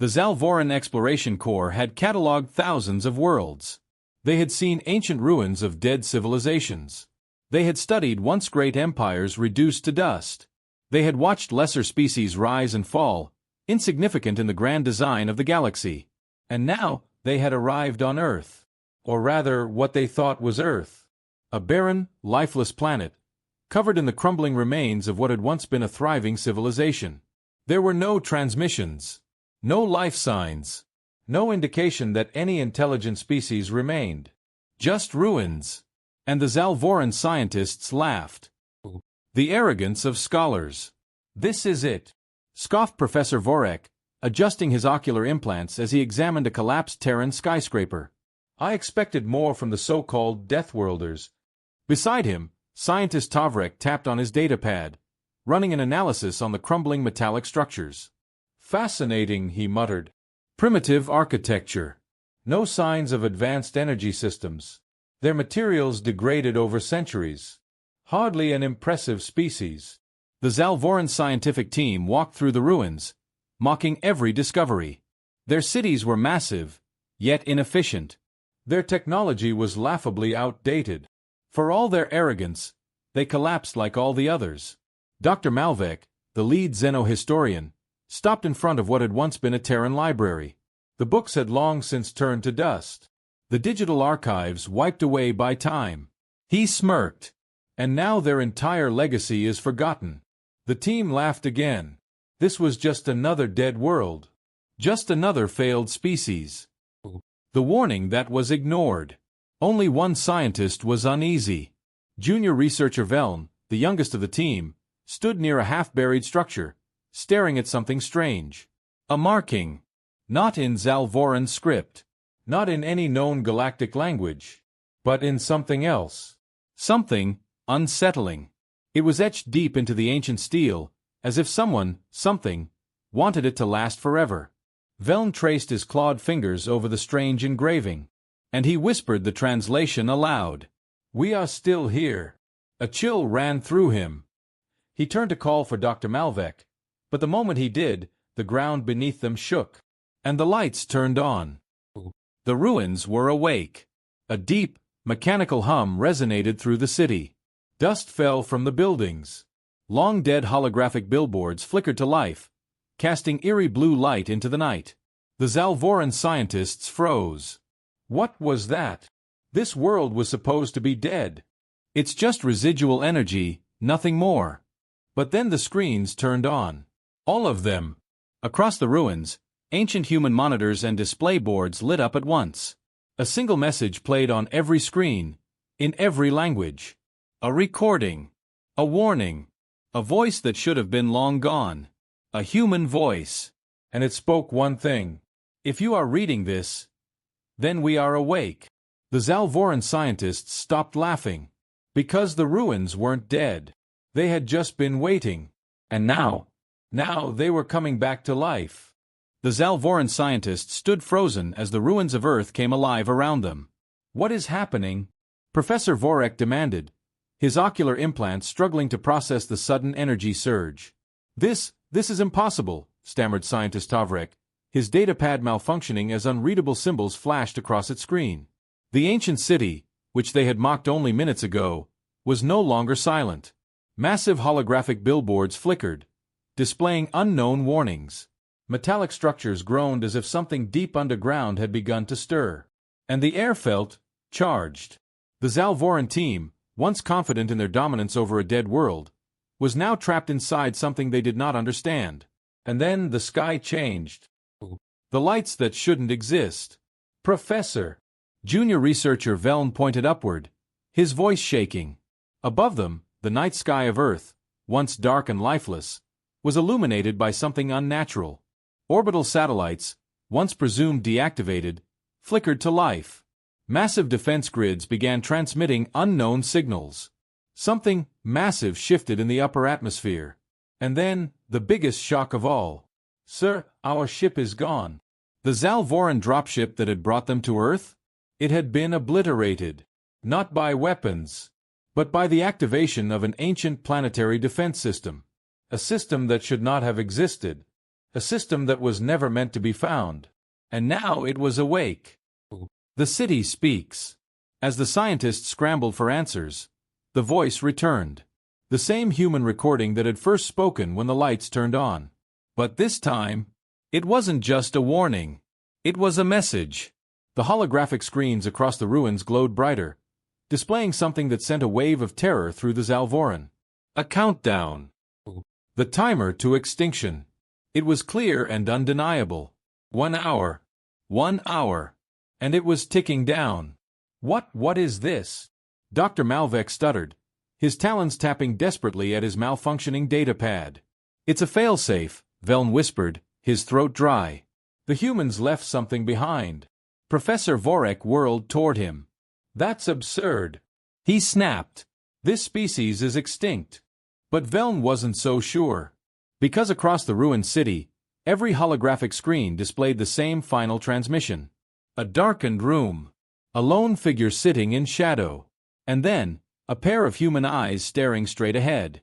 The Zalvoran Exploration Corps had catalogued thousands of worlds. They had seen ancient ruins of dead civilizations. They had studied once great empires reduced to dust. They had watched lesser species rise and fall, insignificant in the grand design of the galaxy. And now, they had arrived on Earth. Or rather, what they thought was Earth. A barren, lifeless planet, covered in the crumbling remains of what had once been a thriving civilization. There were no transmissions, no life signs, no indication that any intelligent species remained. Just ruins. And the Zalvoran scientists laughed. The arrogance of scholars. This is it, scoffed Professor Vorek, adjusting his ocular implants as he examined a collapsed Terran skyscraper. I expected more from the so-called Deathworlders. Beside him, Scientist Tavrek tapped on his datapad, running an analysis on the crumbling metallic structures. Fascinating, he muttered. Primitive architecture. No signs of advanced energy systems. Their materials degraded over centuries. Hardly an impressive species. The Zalvoran scientific team walked through the ruins, mocking every discovery. Their cities were massive, yet inefficient. Their technology was laughably outdated. For all their arrogance, they collapsed like all the others. Dr. Malvek, the lead xenohistorian, stopped in front of what had once been a Terran library. The books had long since turned to dust. The digital archives wiped away by time. He smirked. And now their entire legacy is forgotten. The team laughed again. This was just another dead world. Just another failed species. The warning that was ignored. Only one scientist was uneasy. Junior researcher Veln, the youngest of the team, stood near a half-buried structure, staring at something strange. A marking. Not in Zalvoran script. Not in any known galactic language. But in something else. Something unsettling. It was etched deep into the ancient steel, as if something, wanted it to last forever. Veln traced his clawed fingers over the strange engraving, and he whispered the translation aloud. We are still here. A chill ran through him. He turned to call for Dr. Malvek, but the moment he did, the ground beneath them shook, and the lights turned on. The ruins were awake. A deep, mechanical hum resonated through the city. Dust fell from the buildings. Long-dead holographic billboards flickered to life, casting eerie blue light into the night. The Zalvoran scientists froze. What was that? This world was supposed to be dead. It's just residual energy, nothing more. But then the screens turned on. All of them. Across the ruins, ancient human monitors and display boards lit up at once. A single message played on every screen, in every language. A recording. A warning. A voice that should have been long gone. A human voice. And it spoke one thing. If you are reading this, then we are awake. The Zalvoran scientists stopped laughing. Because the ruins weren't dead. They had just been waiting. And now they were coming back to life. The Zalvoran scientists stood frozen as the ruins of Earth came alive around them. What is happening? Professor Vorek demanded, his ocular implants struggling to process the sudden energy surge. This is impossible, stammered Scientist Tavrek, his datapad malfunctioning as unreadable symbols flashed across its screen. The ancient city, which they had mocked only minutes ago, was no longer silent. Massive holographic billboards flickered, displaying unknown warnings. Metallic structures groaned as if something deep underground had begun to stir. And the air felt charged. The Zalvoran team, once confident in their dominance over a dead world, was now trapped inside something they did not understand. And then the sky changed. The lights that shouldn't exist. Professor! Junior researcher Veln pointed upward, his voice shaking. Above them, the night sky of Earth, once dark and lifeless, was illuminated by something unnatural. Orbital satellites, once presumed deactivated, flickered to life. Massive defense grids began transmitting unknown signals. Something massive shifted in the upper atmosphere. And then, the biggest shock of all. Sir, our ship is gone. The Zalvoran dropship that had brought them to Earth? It had been obliterated. Not by weapons, but by the activation of an ancient planetary defense system. A system that should not have existed. a system that was never meant to be found. And now it was awake. The city speaks. As the scientists scrambled for answers, the voice returned. The same human recording that had first spoken when the lights turned on. But this time, it wasn't just a warning. It was a message. The holographic screens across the ruins glowed brighter, displaying something that sent a wave of terror through the Zalvoran. A countdown. The timer to extinction. It was clear and undeniable. 1 hour. 1 hour. And it was ticking down. What is this? Dr. Malvek stuttered, his talons tapping desperately at his malfunctioning datapad. It's a failsafe, Veln whispered, his throat dry. The humans left something behind. Professor Vorek whirled toward him. That's absurd. He snapped. This species is extinct. But Veln wasn't so sure. Because across the ruined city, every holographic screen displayed the same final transmission. A darkened room. A lone figure sitting in shadow. And then, a pair of human eyes staring straight ahead.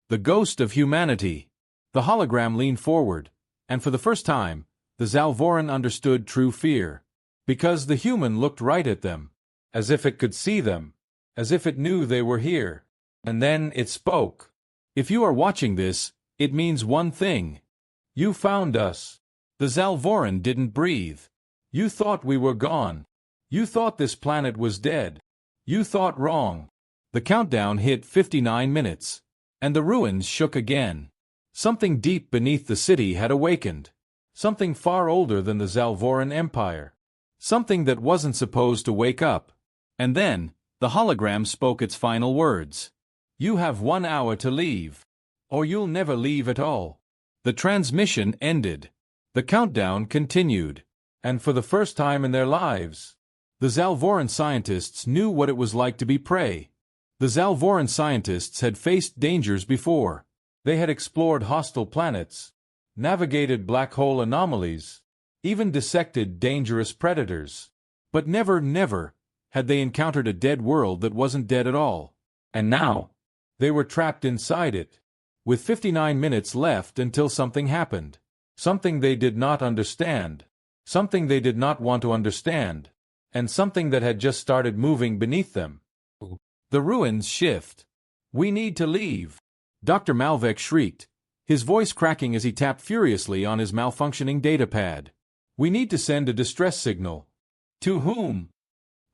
The ghost of humanity. The hologram leaned forward, and for the first time, the Zalvoran understood true fear. Because the human looked right at them, as if it could see them, as if it knew they were here. And then it spoke. If you are watching this, it means one thing. You found us. The Zalvoran didn't breathe. You thought we were gone. You thought this planet was dead. You thought wrong. The countdown hit 59 minutes, and the ruins shook again. Something deep beneath the city had awakened. Something far older than the Zalvoran Empire. Something that wasn't supposed to wake up. And then, the hologram spoke its final words. You have 1 hour to leave. Or you'll never leave at all. The transmission ended. The countdown continued. And for the first time in their lives, the Zalvoran scientists knew what it was like to be prey. The Zalvoran scientists had faced dangers before. They had explored hostile planets, navigated black hole anomalies, even dissected dangerous predators. But never had they encountered a dead world that wasn't dead at all. And now, they were trapped inside it, with 59 minutes left until something happened. Something they did not understand. Something they did not want to understand. And something that had just started moving beneath them. The ruins shift. We need to leave. Dr. Malvek shrieked, his voice cracking as he tapped furiously on his malfunctioning datapad. We need to send a distress signal. To whom?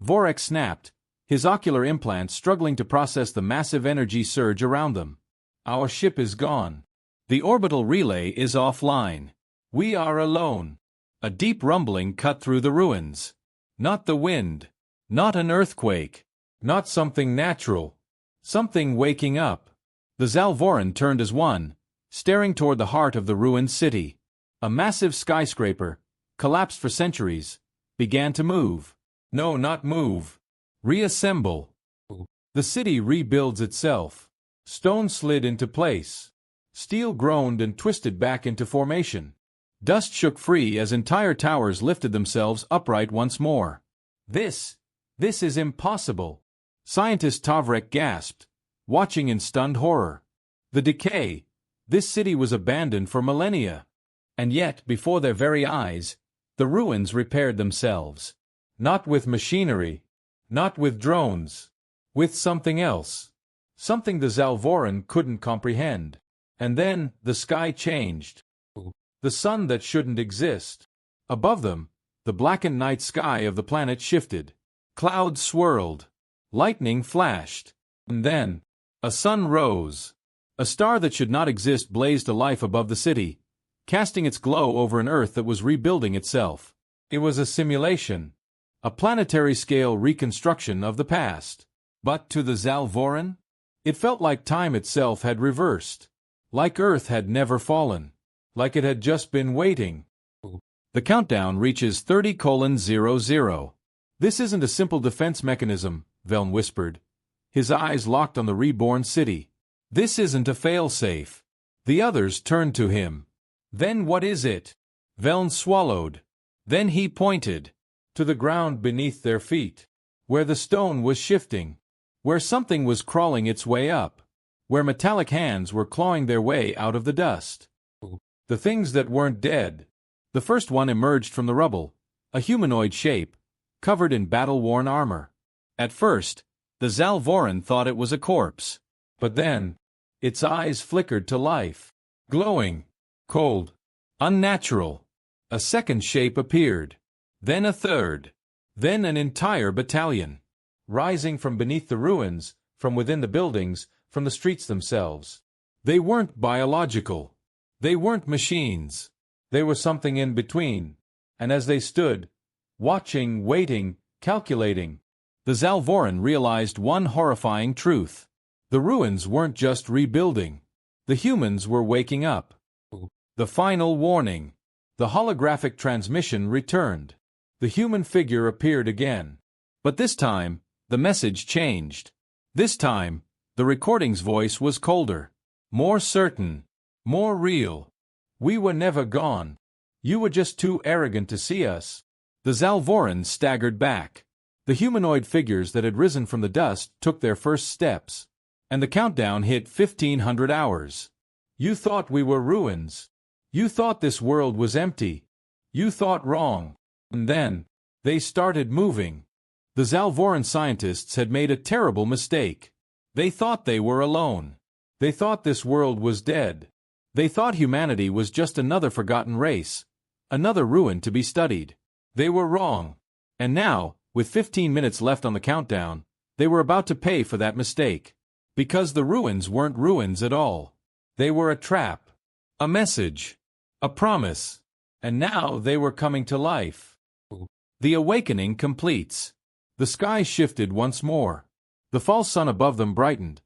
Vorek snapped, his ocular implants struggling to process the massive energy surge around them. Our ship is gone. The orbital relay is offline. We are alone. A deep rumbling cut through the ruins. Not the wind. Not an earthquake. Not something natural. Something waking up. The Zalvoran turned as one, staring toward the heart of the ruined city. A massive skyscraper, collapsed for centuries, began to move. No, not move. Reassemble. The city rebuilds itself. Stone slid into place. Steel groaned and twisted back into formation. Dust shook free as entire towers lifted themselves upright once more. This is impossible. Scientist Tavrek gasped, watching in stunned horror. The decay. This city was abandoned for millennia. And yet, before their very eyes, the ruins repaired themselves. Not with machinery. Not with drones. With something else. Something the Zalvoran couldn't comprehend. And then, the sky changed. The sun that shouldn't exist. Above them, the blackened night sky of the planet shifted. Clouds swirled. Lightning flashed. And then, a sun rose. A star that should not exist blazed to life above the city, casting its glow over an Earth that was rebuilding itself. It was a simulation. A planetary-scale reconstruction of the past. But to the Zalvoran, it felt like time itself had reversed. Like Earth had never fallen. Like it had just been waiting. The countdown reaches 30:00. This isn't a simple defense mechanism, Veln whispered, his eyes locked on the reborn city. This isn't a failsafe. The others turned to him. Then what is it? Veln swallowed. Then he pointed. To the ground beneath their feet. Where the stone was shifting. Where something was crawling its way up. Where metallic hands were clawing their way out of the dust. The things that weren't dead. The first one emerged from the rubble, a humanoid shape, covered in battle-worn armor. At first, the Zalvoran thought it was a corpse. But then, its eyes flickered to life. Glowing, cold, unnatural. A second shape appeared. Then a third. Then an entire battalion. Rising from beneath the ruins, from within the buildings, from the streets themselves. They weren't biological. They weren't machines. They were something in between. And as they stood, watching, waiting, calculating, the Zalvoran realized one horrifying truth. The ruins weren't just rebuilding. The humans were waking up. The final warning. The holographic transmission returned. The human figure appeared again. But this time, the message changed. This time, the recording's voice was colder. More certain. More real. We were never gone. You were just too arrogant to see us. The Zalvoran staggered back. The humanoid figures that had risen from the dust took their first steps. And the countdown hit 1500 hours. You thought we were ruins. You thought this world was empty. You thought wrong. And then, they started moving. The Zalvoran scientists had made a terrible mistake. They thought they were alone. They thought this world was dead. They thought humanity was just another forgotten race, another ruin to be studied. They were wrong. And now, with 15 minutes left on the countdown, they were about to pay for that mistake. Because the ruins weren't ruins at all. They were a trap. A message. A promise. And now they were coming to life. The awakening completes. The sky shifted once more. The false sun above them brightened,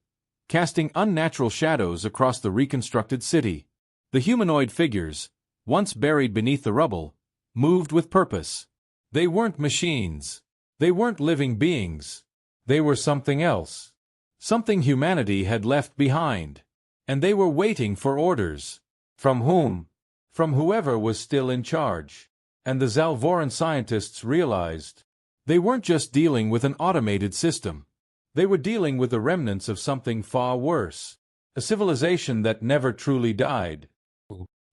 casting unnatural shadows across the reconstructed city. The humanoid figures, once buried beneath the rubble, moved with purpose. They weren't machines. They weren't living beings. They were something else. Something humanity had left behind. And they were waiting for orders. From whom? From whoever was still in charge. And the Zalvoran scientists realized they weren't just dealing with an automated system. They were dealing with the remnants of something far worse. A civilization that never truly died.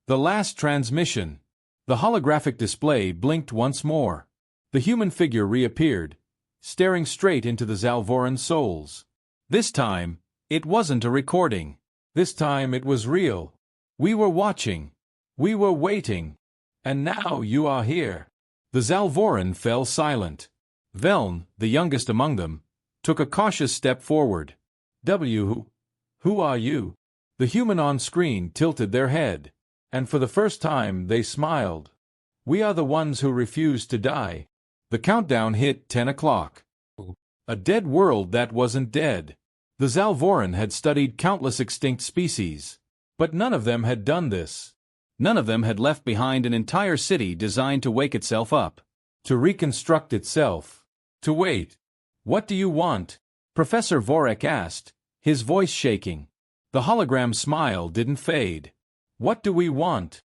The last transmission. The holographic display blinked once more. The human figure reappeared, staring straight into the Zalvoran souls. This time, it wasn't a recording. This time it was real. We were watching. We were waiting. And now you are here. The Zalvoran fell silent. Veln, the youngest among them, took a cautious step forward. Who are you? The human on screen tilted their head. And for the first time they smiled. We are the ones who refuse to die. The countdown hit 10 o'clock. A dead world that wasn't dead. The Zalvoran had studied countless extinct species. But none of them had done this. None of them had left behind an entire city designed to wake itself up. To reconstruct itself. To wait. What do you want? Professor Vorek asked, his voice shaking. The hologram smile didn't fade. What do we want?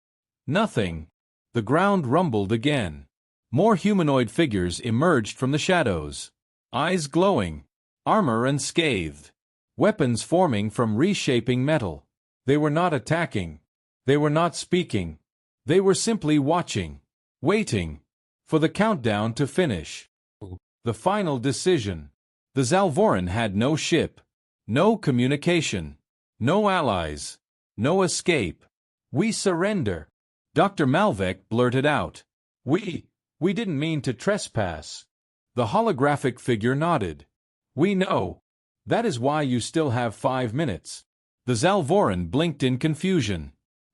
Nothing. The ground rumbled again. More humanoid figures emerged from the shadows. Eyes glowing. Armor unscathed. Weapons forming from reshaping metal. They were not attacking. They were not speaking. They were simply watching. Waiting. For the countdown to finish. The final decision. The Zalvoran had no ship. No communication. No allies. No escape. We surrender. Dr. Malvek blurted out. We didn't mean to trespass. The holographic figure nodded. We know. That is why you still have 5 minutes. The Zalvoran blinked in confusion.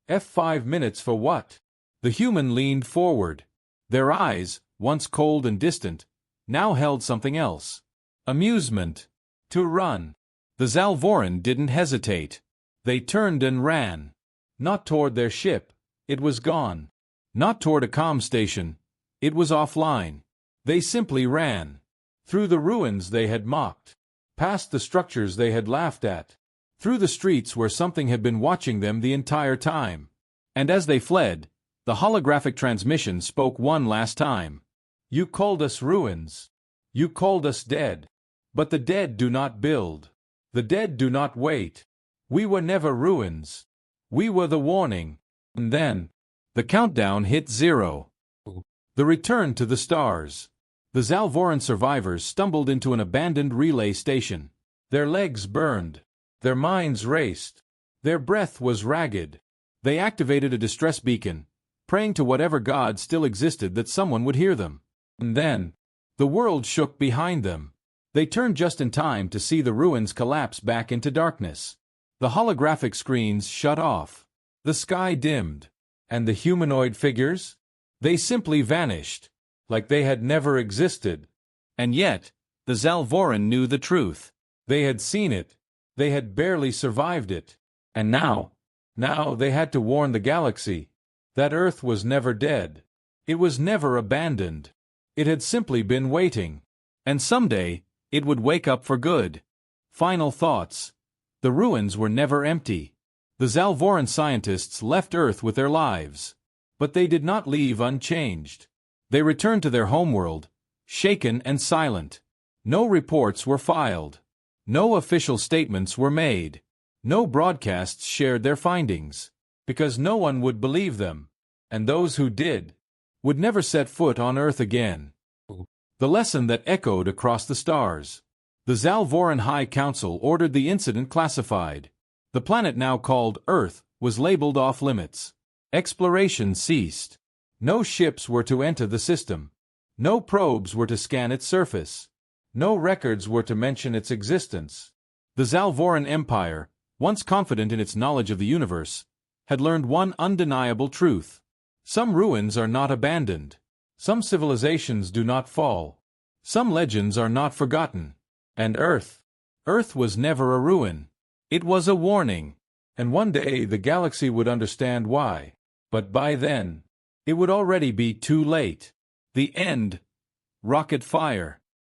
5 minutes for what? The human leaned forward. Their eyes, once cold and distant, now held something else. Amusement. To run. The Zalvoran didn't hesitate. They turned and ran. Not toward their ship. It was gone. Not toward a comm station. It was offline. They simply ran. Through the ruins they had mocked. Past the structures they had laughed at. Through the streets where something had been watching them the entire time. And as they fled, the holographic transmission spoke one last time. You called us ruins. You called us dead. But the dead do not build. The dead do not wait. We were never ruins. We were the warning. And then, the countdown hit 0. The return to the stars. The Zalvoran survivors stumbled into an abandoned relay station. Their legs burned. Their minds raced. Their breath was ragged. They activated a distress beacon, praying to whatever god still existed that someone would hear them. And then, the world shook behind them. They turned just in time to see the ruins collapse back into darkness. The holographic screens shut off. The sky dimmed. And the humanoid figures? They simply vanished, like they had never existed. And yet, the Zalvoran knew the truth. They had seen it. They had barely survived it. And now they had to warn the galaxy that Earth was never dead. It was never abandoned. It had simply been waiting. And someday, it would wake up for good. Final thoughts. The ruins were never empty. The Zalvoran scientists left Earth with their lives. But they did not leave unchanged. They returned to their homeworld, shaken and silent. No reports were filed. No official statements were made. No broadcasts shared their findings, because no one would believe them, and those who did would never set foot on Earth again. The lesson that echoed across the stars. The Zalvoran High Council ordered the incident classified. The planet now called Earth was labeled off-limits. Exploration ceased. No ships were to enter the system. No probes were to scan its surface. No records were to mention its existence. The Zalvoran Empire, once confident in its knowledge of the universe, had learned one undeniable truth. Some ruins are not abandoned. Some civilizations do not fall. Some legends are not forgotten. And Earth was never a ruin. It was a warning. And one day the galaxy would understand why. But by then, it would already be too late. The end. Rocket fire.